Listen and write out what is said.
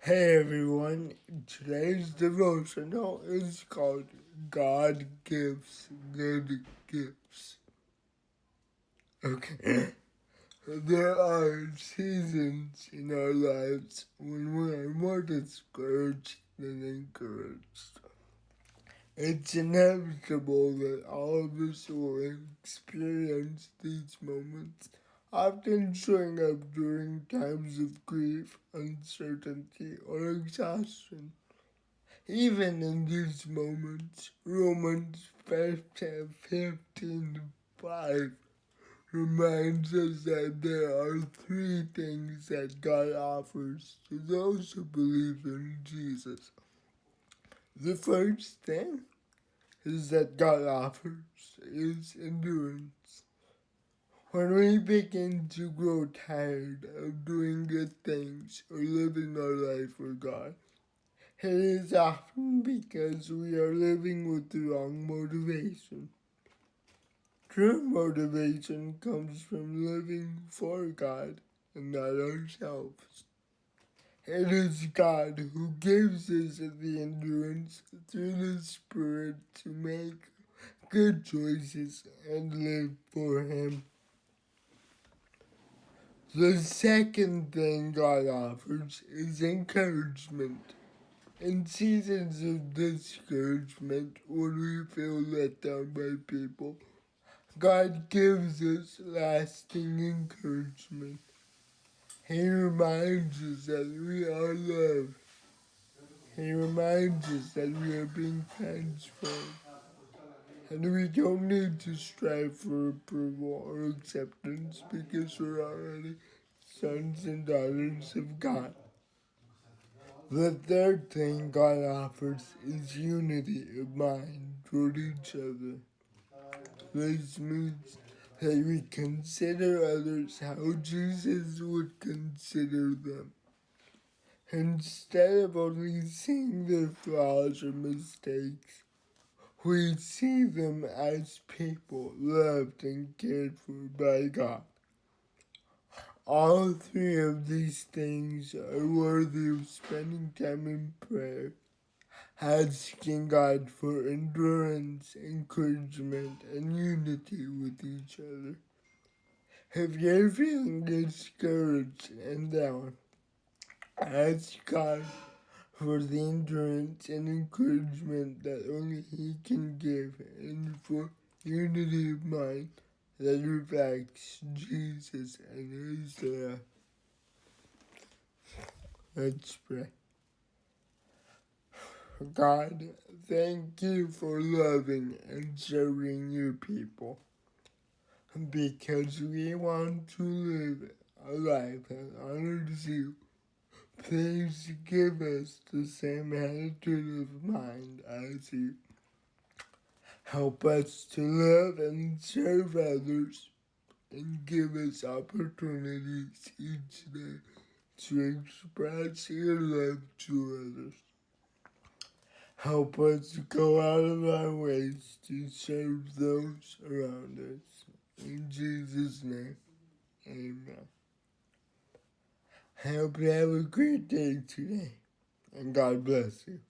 Hey everyone, today's devotional is called God Gives Good Gifts. Okay, there are seasons in our lives when we are more discouraged than encouraged. It's inevitable that all of us will experience these moments, often showing up during times of grief, uncertainty, or exhaustion. Even in these moments, Romans 15:5 reminds us that there are three things that God offers to those who believe in Jesus. The first thing is that God offers is endurance. When we begin to grow tired of doing good things or living our life for God, it is often because we are living with the wrong motivation. True motivation comes from living for God and not ourselves. It is God who gives us the endurance through the Spirit to make good choices and live for Him. The second thing God offers is encouragement. In seasons of discouragement, when we feel let down by people, God gives us lasting encouragement. He reminds us that we are loved. He reminds us that we are being transformed. And we don't need to strive for approval or acceptance because we're already sons and daughters of God. The third thing God offers is unity of mind toward each other. This means that we consider others how Jesus would consider them. Instead of only seeing their flaws or mistakes, we see them as people loved and cared for by God. All three of these things are worthy of spending time in prayer, asking God for endurance, encouragement, and unity with each other. If you're feeling discouraged and down, ask God for the endurance and encouragement that only He can give, and for unity of mind that reflects Jesus and His love. Let's pray. God, thank you for loving and serving your people, because we want to live a life that honors you. Please give us the same attitude of mind as you. Help us to love and serve others, and give us opportunities each day to express your love to others. Help us go out of our ways to serve those around us. In Jesus' name, amen. I hope you have a great day today, and God bless you.